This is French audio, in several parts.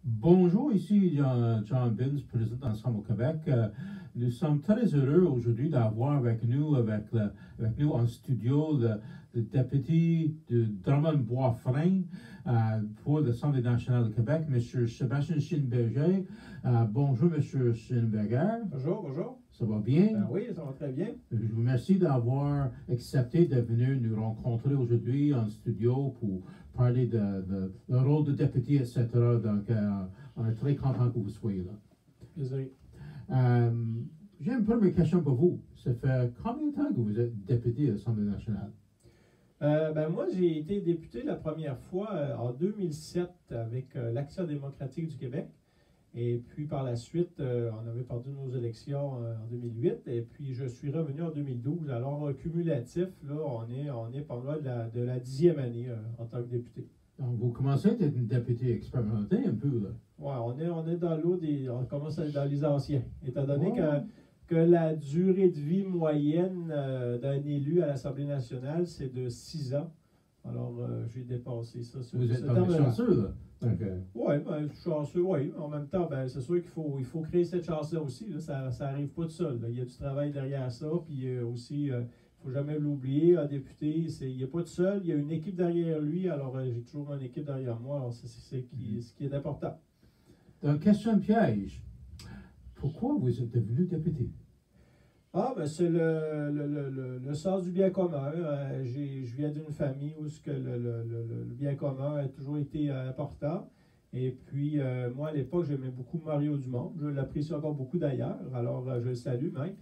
Bonjour, ici John Binns, président d'Ensemble au Québec. Nous sommes très heureux aujourd'hui d'avoir avec nous en studio le député de Drummond-Bois-Frein pour l'Assemblée nationale du Québec, M. Sébastien Schinberger. Bonjour, M. Schinberger. Bonjour, bonjour. Ça va bien? Ben oui, ça va très bien. Je vous remercie d'avoir accepté de venir nous rencontrer aujourd'hui en studio pour parler de le rôle de député, etc. Donc, on est très content que vous soyez là. Désolé. J'ai une première question pour vous. Ça fait combien de temps que vous êtes député à l'Assemblée nationale? Moi, j'ai été député la première fois en 2007 avec l'Action démocratique du Québec. Et puis par la suite, on avait perdu nos élections en 2008. Et puis je suis revenu en 2012. Alors, cumulatif, là, on est pas loin de la 10e année en tant que député. Donc, vous commencez à être une députée expérimentée un peu, là. Oui, on est dans l'eau on commence à être dans les anciens. Étant donné Ouais. que la durée de vie moyenne d'un élu à l'Assemblée nationale, c'est de 6 ans. Alors, j'ai dépassé ça. Vous êtes pas chanceux, là. Donc, Oui, chanceux, oui. En même temps, c'est sûr qu'il faut créer cette chance-là aussi. Là. Ça n'arrive pas tout seul. Là. Il y a du travail derrière ça. Puis aussi, il ne faut jamais l'oublier, un député, il n'est pas tout seul. Il y a une équipe derrière lui. Alors, j'ai toujours une équipe derrière moi. Alors, c'est ce qui est important. donc, question piège. Pourquoi vous êtes devenu député? C'est le sens du bien commun. Je viens d'une famille où ce que le bien commun a toujours été important. Et puis, moi, à l'époque, j'aimais beaucoup Mario Dumont. Je l'apprécie encore beaucoup d'ailleurs. Alors, je le salue même.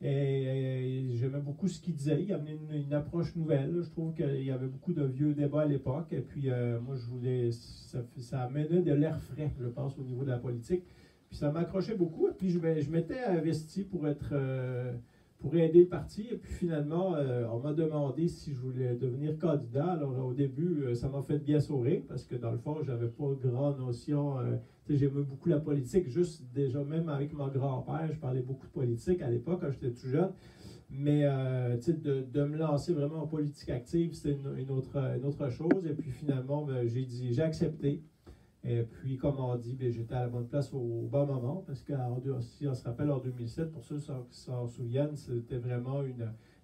Et j'aimais beaucoup ce qu'il disait. Il amenait une approche nouvelle. Je trouve qu'il y avait beaucoup de vieux débats à l'époque. Et puis, moi, je voulais. Ça amenait de l'air frais, je pense, au niveau de la politique. Puis ça m'accrochait beaucoup. Et puis je m'étais investi pour aider le parti. Et puis finalement, on m'a demandé si je voulais devenir candidat. Alors au début, ça m'a fait bien sourire parce que dans le fond, j'avais pas grande notion. J'aimais beaucoup la politique. Juste déjà, même avec mon grand-père, je parlais beaucoup de politique à l'époque quand j'étais tout jeune. Mais de me lancer vraiment en politique active, c'était une autre chose. Et puis finalement, j'ai accepté. Et puis, comme on dit, j'étais à la bonne place au bon moment, parce que si on se rappelle en 2007, pour ceux qui s'en souviennent, c'était vraiment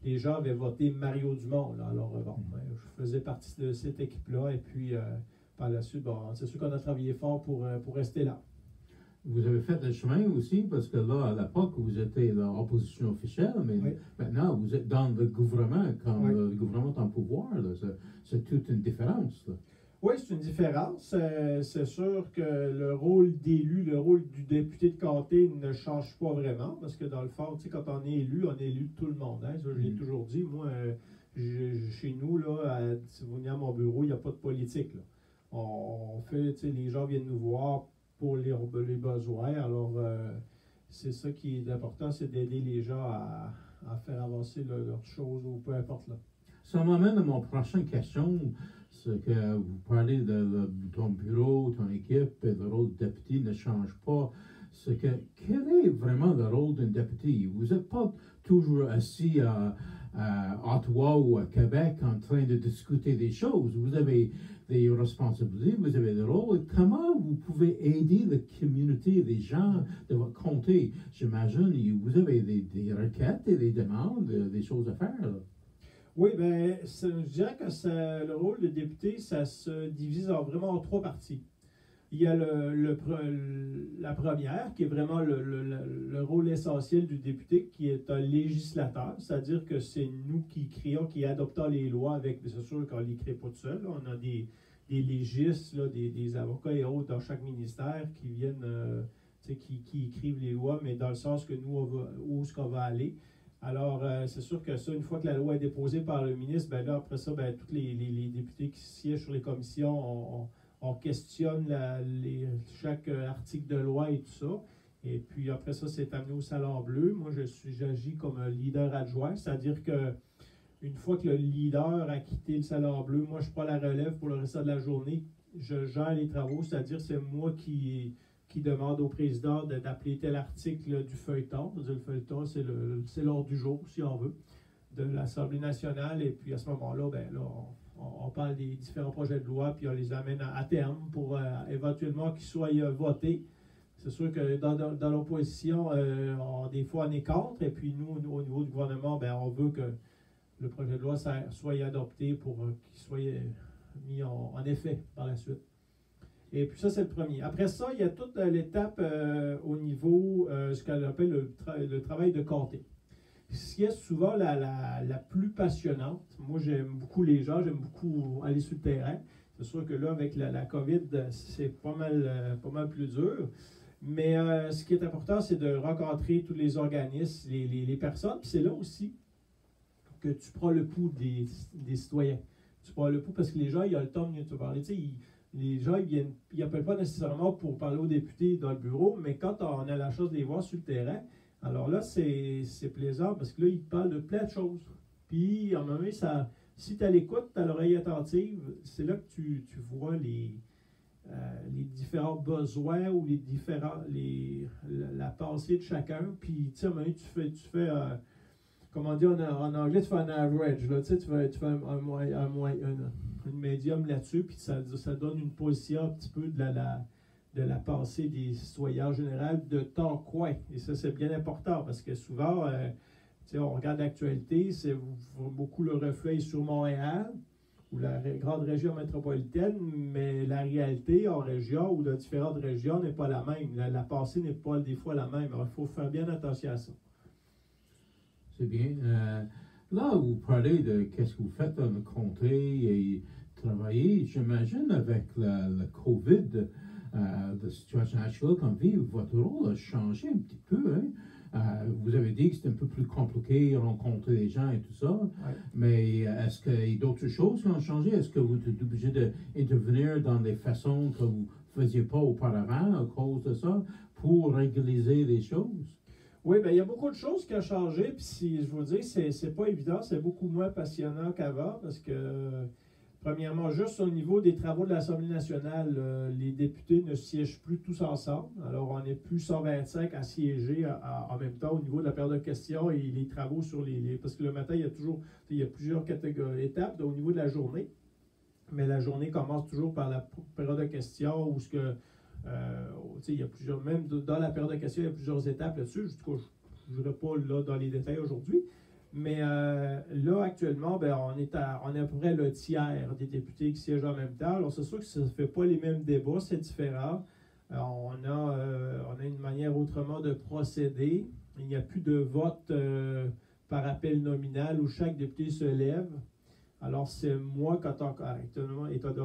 les gens avaient voté Mario Dumont. Là. Alors, je faisais partie de cette équipe-là. Et puis, par la suite, c'est sûr qu'on a travaillé fort pour rester là. Vous avez fait le chemin aussi, parce que là, à l'époque, vous étiez dans l'opposition officielle, mais Oui. maintenant, vous êtes dans le gouvernement, comme Oui. le gouvernement est en pouvoir. C'est toute une différence. Là. Oui, c'est une différence. C'est sûr que le rôle d'élu, le rôle du député de comté ne change pas vraiment, parce que dans le fond, quand on est élu de tout le monde. Hein? Ça, je l'ai toujours dit. Moi, chez nous, là, si vous venez à mon bureau, il n'y a pas de politique. Là. On fait, les gens viennent nous voir pour les besoins. Alors, c'est ça qui est important, c'est d'aider les gens à faire avancer leurs choses ou peu importe là. Ça m'amène à mon prochaine question. C'est que vous parlez de ton bureau, ton équipe, et le rôle de député ne change pas. C'est que quel est vraiment le rôle d'un député? Vous n'êtes pas toujours assis à Ottawa ou à Québec en train de discuter des choses. Vous avez des responsabilités, vous avez des rôles. Comment vous pouvez aider la communauté, les gens de votre comté? J'imagine vous avez des requêtes et des demandes, des choses à faire. Là. Oui, je dirais que le rôle de député, ça se divise vraiment en trois parties. Il y a la première, qui est vraiment le rôle essentiel du député, qui est un législateur, c'est-à-dire que c'est nous qui créons, qui adoptons les lois avec, c'est sûr qu'on ne les crée pas tout seul, là. On a des légistes, là, des avocats et autres dans chaque ministère qui viennent, qui écrivent les lois, mais dans le sens que nous, où est-ce qu'on va aller. Alors, c'est sûr que ça, une fois que la loi est déposée par le ministre, là, après ça, tous les députés qui siègent sur les commissions, on questionne chaque article de loi et tout ça. Et puis après ça, c'est amené au Salon Bleu. Moi, j'agis comme un leader adjoint, c'est-à-dire que une fois que le leader a quitté le Salon Bleu, moi, je prends la relève pour le reste de la journée. Je gère les travaux, c'est-à-dire c'est moi qui demande au président d'appeler tel article du feuilleton. Le feuilleton, c'est l'ordre du jour, si on veut, de l'Assemblée nationale. Et puis à ce moment-là, on parle des différents projets de loi, puis on les amène à terme pour éventuellement qu'ils soient votés. C'est sûr que dans l'opposition, des fois on est contre, et puis nous, au niveau du gouvernement, ben, on veut que le projet de loi soit adopté pour qu'il soit mis en effet par la suite. Et puis ça, c'est le premier. Après ça, il y a toute l'étape au niveau, ce qu'on appelle le travail de comté. Ce qui est souvent la plus passionnante. Moi, j'aime beaucoup les gens, j'aime beaucoup aller sur le terrain. C'est sûr que là, avec la COVID, c'est pas mal plus dur. Mais ce qui est important, c'est de rencontrer tous les organismes, les personnes. Puis c'est là aussi que tu prends le pouls des citoyens. Tu prends le pouls parce que les gens, ils ont le temps de venir te parler. Tu sais, les gens, ils n'appellent pas nécessairement pour parler aux députés dans le bureau, mais quand on a la chance de les voir sur le terrain, alors là, c'est plaisant parce que là, ils parlent de plein de choses. Puis, à un moment donné, si tu as l'écoute, tu as l'oreille attentive, c'est là que tu vois les différents besoins ou la pensée de chacun. Puis, tu sais, à un moment donné, tu fais comment dire en anglais, tu fais un average. Là, tu fais une médium là-dessus, puis ça donne une position un petit peu de la pensée des citoyens en général de ton coin. Et ça, c'est bien important parce que souvent, on regarde l'actualité, c'est beaucoup le reflet sur Montréal ou la grande région métropolitaine, mais la réalité en région ou dans différentes régions n'est pas la même. La pensée n'est pas des fois la même. Alors, il faut faire bien attention à ça. C'est bien. Là, vous parlez de qu'est-ce que vous faites dans le comté et travailler. J'imagine avec la COVID, la situation actuelle qu'on vit, votre rôle a changé un petit peu. Hein? Vous avez dit que c'était un peu plus compliqué, rencontrer les gens et tout ça. Ouais. Mais est-ce qu'il y a d'autres choses qui ont changé? Est-ce que vous êtes obligé d'intervenir dans des façons que vous ne faisiez pas auparavant à cause de ça pour régulariser les choses? Oui, bien, il y a beaucoup de choses qui ont changé, puis si je vous dis, c'est pas évident, c'est beaucoup moins passionnant qu'avant, parce que, premièrement, juste au niveau des travaux de l'Assemblée nationale, les députés ne siègent plus tous ensemble, alors on n'est plus 125 à siéger en même temps au niveau de la période de questions et les travaux sur parce que le matin, il y a plusieurs étapes au niveau de la journée, mais la journée commence toujours par la période de questions où il y a plusieurs, même dans la période de questions, il y a plusieurs étapes là-dessus. Je ne vais pas là dans les détails aujourd'hui. Mais là, actuellement, ben, on est à peu près le tiers des députés qui siègent en même temps. Alors, c'est sûr que ça ne fait pas les mêmes débats, c'est différent. On a une manière autrement de procéder. Il n'y a plus de vote par appel nominal où chaque député se lève. Alors, c'est moi, étant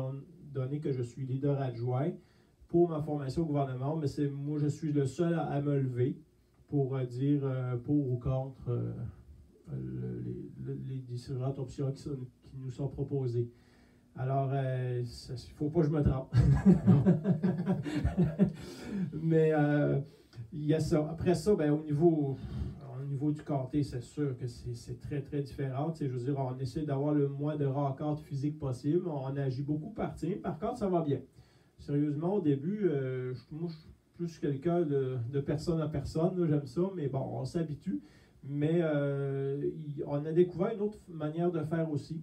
donné que je suis leader adjoint, pour ma formation au gouvernement, mais moi, je suis le seul à me lever pour dire pour ou contre les différentes options qui nous sont proposées. Alors, il ne faut pas que je me trompe. Mais il y a ça. Après ça, ben, au niveau du comté, c'est sûr que c'est très, très différent. Je veux dire, on essaie d'avoir le moins de rencontres physiques possible. On agit beaucoup par team. Par contre, ça va bien. Sérieusement, au début, moi, je suis plus quelqu'un de personne à personne. J'aime ça, mais bon, on s'habitue. Mais on a découvert une autre manière de faire aussi.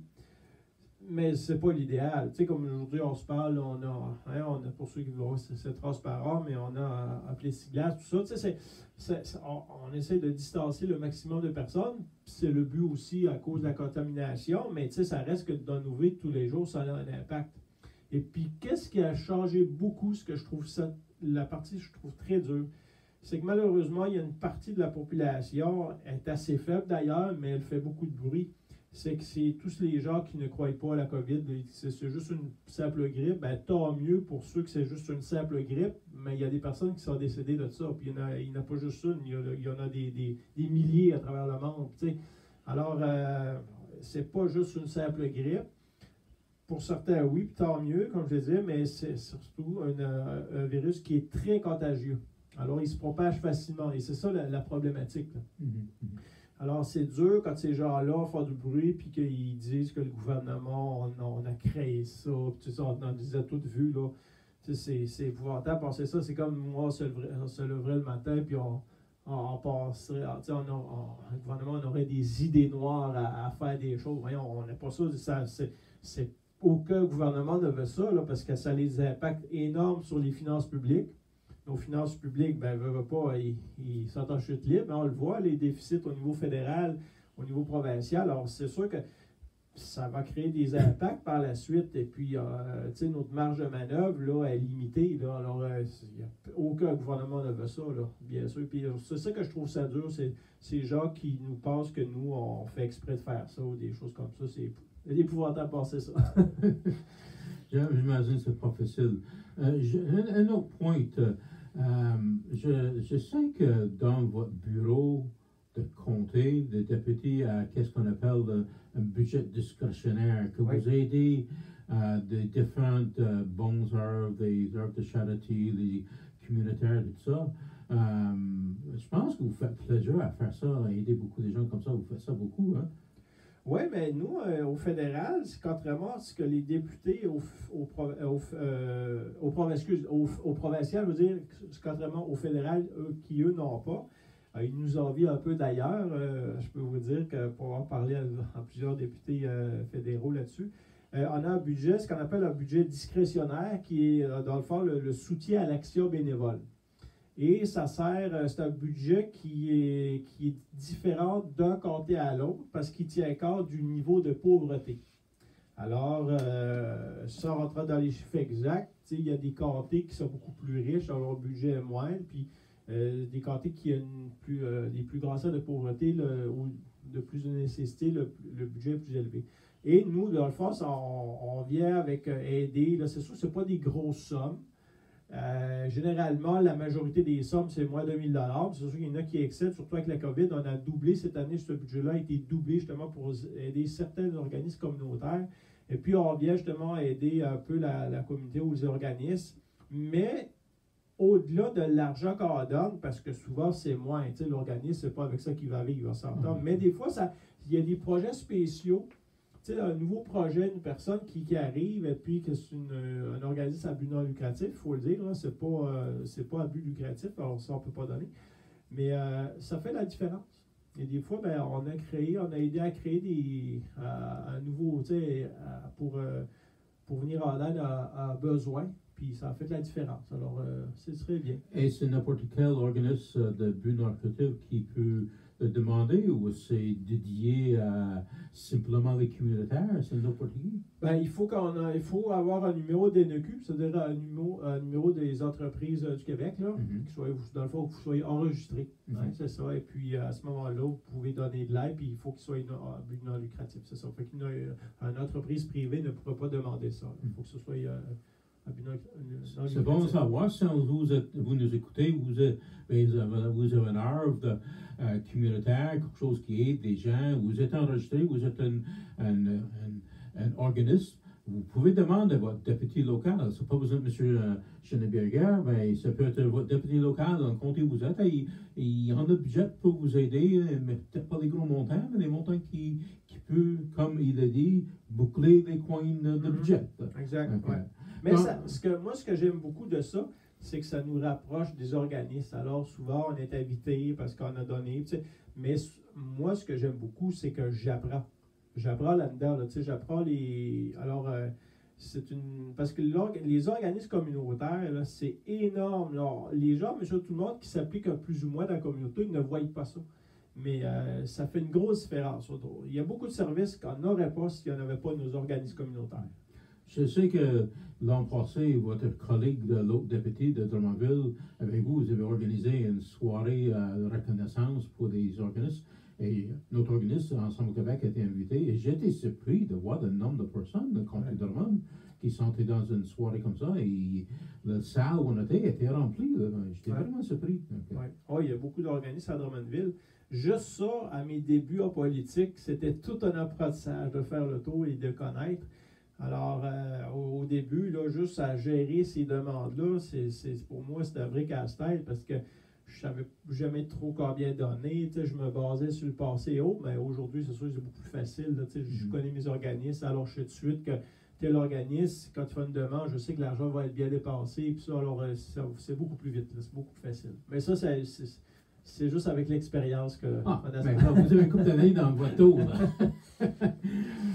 Mais c'est pas l'idéal. Tu sais, comme aujourd'hui, on se parle, on a pour ceux qui veulent, c'est transparent, mais on a un plexiglas, tout ça. Tu sais, on essaie de distancer le maximum de personnes. C'est le but aussi à cause de la contamination, mais tu sais, ça reste que dans nos vies de tous les jours, ça a un impact. Et puis, qu'est-ce qui a changé beaucoup, ce que je trouve la partie que je trouve très dure, c'est que malheureusement, il y a une partie de la population, elle est assez faible d'ailleurs, mais elle fait beaucoup de bruit. C'est que c'est tous les gens qui ne croient pas à la COVID, c'est juste une simple grippe, ben, tant mieux pour ceux que c'est juste une simple grippe, mais il y a des personnes qui sont décédées de ça, puis il n'y en a pas juste une, il y en a des milliers à travers le monde. Tu sais. Alors, c'est pas juste une simple grippe. Pour certains, oui, puis tant mieux, comme je disais, mais c'est surtout un virus qui est très contagieux. Alors, il se propage facilement, et c'est ça la problématique. Alors, c'est dur quand ces gens-là font du bruit puis qu'ils disent que le gouvernement, on a créé ça, puis on en disait tout vu, là. C'est épouvantable. Penser ça, c'est comme moi, on se leverait le matin puis on passerait, le gouvernement, on aurait des idées noires à faire des choses. Voyons, on n'a pas ça. aucun gouvernement ne veut ça, là, parce que ça a des impacts énormes sur les finances publiques. Nos finances publiques, ben, veulent pas, ils sont en chute libre. On le voit, les déficits au niveau fédéral, au niveau provincial. Alors, c'est sûr que ça va créer des impacts par la suite. Et puis, tu sais, notre marge de manœuvre, là, est limitée. Là. Alors, aucun gouvernement ne veut ça, là, bien sûr. Puis, c'est ça que je trouve ça dur, c'est ces gens qui nous pensent que nous, on fait exprès de faire ça ou des choses comme ça. C'est épouvantable de passer ça. J'imagine que c'est pas facile. Un autre point. Je sais que dans votre bureau de comté, de député, qu'est-ce qu'on appelle un budget discrétionnaire, que Oui. vous aidez des différentes bonnes œuvres, des œuvres de charité, des communautaires, tout ça. Je pense que vous faites plaisir à faire ça, à aider beaucoup de gens comme ça. Vous faites ça beaucoup, hein? Oui, mais nous, au fédéral, c'est contrairement à ce que les députés au provincial, je veux dire, c'est contrairement au fédéral, eux n'ont pas. Ils nous envient un peu d'ailleurs. Je peux vous dire que pour avoir parlé à plusieurs députés fédéraux là-dessus, on a un budget, ce qu'on appelle un budget discrétionnaire, qui est dans le fond le soutien à l'action bénévole. Et ça sert, c'est un budget qui est différent d'un comté à l'autre parce qu'il tient compte du niveau de pauvreté. Alors, sans rentrer dans les chiffres exacts, il y a des comtés qui sont beaucoup plus riches, dont leur budget est moindre, puis des comtés qui ont des plus grands seuils de pauvreté ou de plus de nécessité, le budget est plus élevé. Et nous, dans le fond, on vient avec aider, là, c'est sûr que ce n'est pas des grosses sommes. Généralement, la majorité des sommes, c'est moins de 1 000 $. C'est sûr qu'il y en a qui excèdent, surtout avec la COVID. On a doublé cette année, ce budget-là a été doublé justement pour aider certains organismes communautaires. Et puis, on vient justement aider un peu la communauté ou les organismes. Mais au-delà de l'argent qu'on donne, parce que souvent, c'est moins. L'organisme, c'est pas avec ça qu'il va vivre, on s'entend. Mais des fois, il y a des projets spéciaux. Un nouveau projet, une personne qui arrive et puis que c'est un organisme à but non lucratif, il faut le dire, hein, c'est pas à but lucratif, alors ça on ne peut pas donner, mais ça fait la différence. Et des fois, ben, on a aidé à créer un nouveau, pour venir en aide à besoin, puis ça a fait la différence. Alors, c'est très bien. Et c'est n'importe quel organisme de but non lucratif qui peut le demander ou c'est dédié à simplement les communautaires? C'est n'importe qui? Ben, il faut avoir un numéro d'NEQ, c'est-à-dire un numéro des entreprises du Québec, là, qui soit, dans le fond, que vous soyez enregistré. Hein, c'est ça. Et puis, à ce moment-là, vous pouvez donner de l'aide, puis il faut qu'il soit un but non lucratif. C'est ça. Fait qu'une entreprise privée ne pourra pas demander ça. Il faut que ce soit c'est bon de savoir. Si vous nous écoutez, vous avez une œuvre communautaire, quelque chose qui aide des gens, vous êtes enregistré, vous êtes un organisme, vous pouvez demander à votre député local. Ça n'a pas besoin de M. Schenneberger, mais ça peut être votre député local dans le comté où vous êtes. Il y en a budget pour vous aider, mais peut-être pas des gros montants, mais des montants qui peuvent, comme il a dit, boucler les coins de budget. Exact. Okay. Ouais. Mais ce que j'aime beaucoup de ça, c'est que ça nous rapproche des organismes. Alors, souvent, on est invité parce qu'on a donné. Mais moi, ce que j'aime beaucoup, c'est que j'apprends. J'apprends là-dedans. Là, j'apprends les. Alors, parce que les organismes communautaires, là, c'est énorme. Alors, les gens, monsieur tout le monde, qui s'appliquent plus ou moins dans la communauté, ils ne voient pas ça. Mais ça fait une grosse différence. Il y a beaucoup de services qu'on n'aurait pas s'il n'y en avait pas nos organismes communautaires. Je sais que l'an passé, votre collègue de l'autre député de Drummondville, avec vous, vous avez organisé une soirée de reconnaissance pour des organismes. Et notre organisme, Ensemble Québec, a été invité. Et j'étais surpris de voir le nombre de personnes de comté de Drummond qui sont dans une soirée comme ça. Et la salle où on était remplie. J'étais vraiment surpris. Okay. Ouais. Oh, il y a beaucoup d'organismes à Drummondville. Juste ça, à mes débuts en politique, c'était tout un apprentissage de faire le tour et de connaître. Alors, au début, là, juste à gérer ces demandes-là, pour moi, c'était un vrai casse-tête parce que je ne savais jamais trop combien donner. Je me basais sur le passé et autres, mais aujourd'hui, c'est sûr que c'est beaucoup plus facile. Là, je connais mes organismes, alors je sais tout de suite que tel organisme, quand tu fais une demande, je sais que l'argent va être bien dépensé. Puis ça, alors, c'est beaucoup plus vite, c'est beaucoup plus facile. Mais ça, c'est juste avec l'expérience que... Ah, ben, vous avez une couple d'années dans votre tour.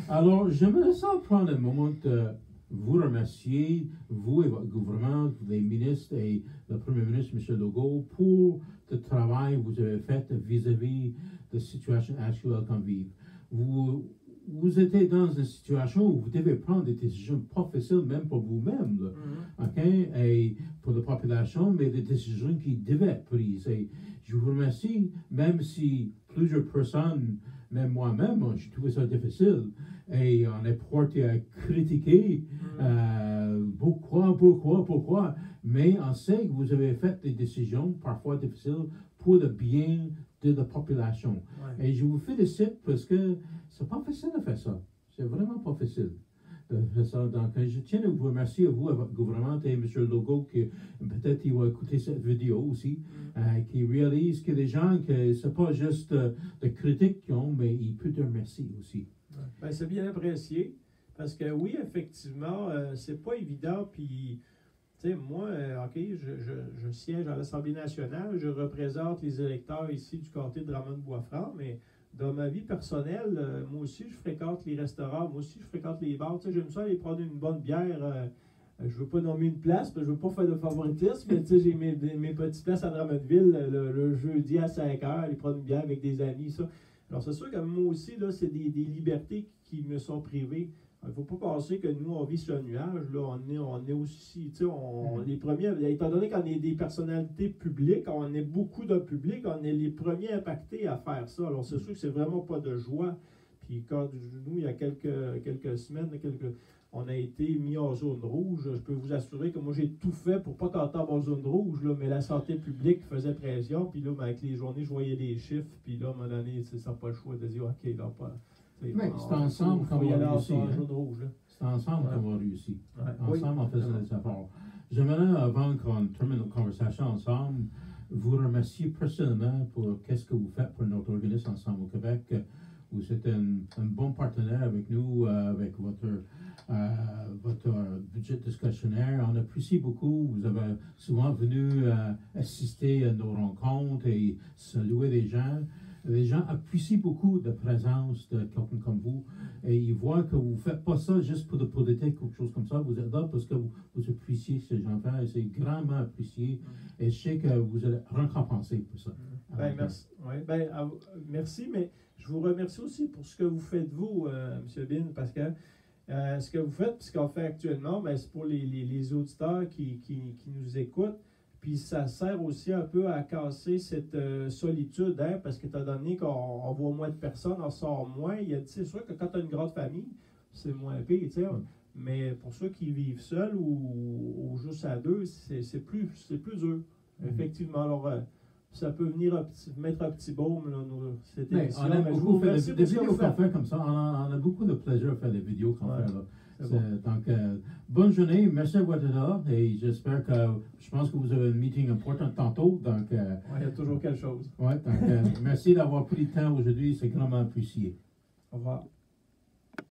Alors, j'aimerais ça prendre un moment de vous remercier, vous et votre gouvernement, les ministres et le Premier ministre, M. Legault, pour le travail que vous avez fait vis-à-vis de la situation actuelle qu'on vit. Vous êtes dans une situation où vous devez prendre des décisions pas faciles, même pour vous-même, OK? Et pour la population, mais des décisions qui devaient être prises. Et je vous remercie, même si plusieurs personnes, même moi-même, j'ai trouvé ça difficile. Et on est porté à critiquer pourquoi. Mais on sait que vous avez fait des décisions parfois difficiles pour le bien de la population. Ouais. Et je vous félicite parce que c'est pas facile de faire ça. C'est vraiment pas facile de faire ça. Donc, je tiens à vous remercier, à vous, à votre gouvernement et M. Legault, qui peut-être il va écouter cette vidéo aussi, qui réalise que les gens, que c'est pas juste de critiques qu'ils ont, mais ils peuvent te remercier aussi. Ouais. Ben, c'est bien apprécié. Parce que oui, effectivement, c'est pas évident. Puis, tu sais, moi, OK, je siège à l'Assemblée nationale, je représente les électeurs ici du comté de Drummond-Bois-Franc, mais dans ma vie personnelle, moi aussi, je fréquente les restaurants, moi aussi, je fréquente les bars. Tu sais, j'aime ça aller prendre une bonne bière. Je veux pas nommer une place, parce que je veux pas faire de favoritisme, mais tu sais, j'ai mes petites places à Drummondville le jeudi à 5 heures, aller prendre une bière avec des amis, ça. Alors, c'est sûr que moi aussi, là, c'est des libertés qui me sont privées. Il ne faut pas penser que nous, on vit sur un nuage. Là, on est aussi, tu sais, les premiers, étant donné qu'on est des personnalités publiques, on est beaucoup de public, on est les premiers impactés à faire ça. Alors, c'est sûr que c'est vraiment pas de joie. Puis, quand nous, il y a quelques semaines, on a été mis en zone rouge. Je peux vous assurer que moi, j'ai tout fait pour pas qu'on tombe en zone rouge, là, mais la santé publique faisait pression. Puis là, ben, avec les journées, je voyais les chiffres. Puis là, à un moment donné, ça n'a pas le choix de dire, OK, là, pas. Mais c'est ensemble qu'on va réussir. C'est ensemble qu'on va réussir. Ensemble, on faisait des efforts. J'aimerais, avant qu'on termine notre conversation ensemble, vous remercier personnellement pour qu'est-ce que vous faites pour notre organisme Ensemble au Québec. Vous êtes un bon partenaire avec nous, avec votre budget discrétionnaire. On apprécie beaucoup. Vous avez souvent venu assister à nos rencontres et saluer les gens. Les gens apprécient beaucoup la présence de quelqu'un comme vous et ils voient que vous ne faites pas ça juste pour de politique ou quelque chose comme ça. Vous êtes là parce que vous appréciez ces gens-là et c'est grandement apprécié. Et je sais que vous êtes récompensé pour ça. Ben, merci. Ouais, ben, merci, mais je vous remercie aussi pour ce que vous faites, vous, M. Bin, parce que ce que vous faites, ce qu'on fait actuellement, ben, c'est pour les auditeurs qui nous écoutent. Puis ça sert aussi un peu à casser cette solitude, hein, parce que étant donné qu'on voit moins de personnes, on sort moins. C'est sûr que quand tu as une grande famille, c'est moins pire, tu sais. Mais pour ceux qui vivent seuls ou juste à deux, c'est plus dur. Effectivement. Alors, ça peut venir mettre un petit baume là, cette émission. On aime beaucoup faire des vidéos qu'on fait comme ça. On a beaucoup de plaisir à faire des vidéos qu'on fait là. Bon. Donc, bonne journée, merci à vous d'être là et j'espère que, je pense que vous avez un meeting important tantôt. Donc, il y a toujours quelque chose. Ouais, donc, merci d'avoir pris le temps aujourd'hui, c'est grandement apprécié. Au revoir.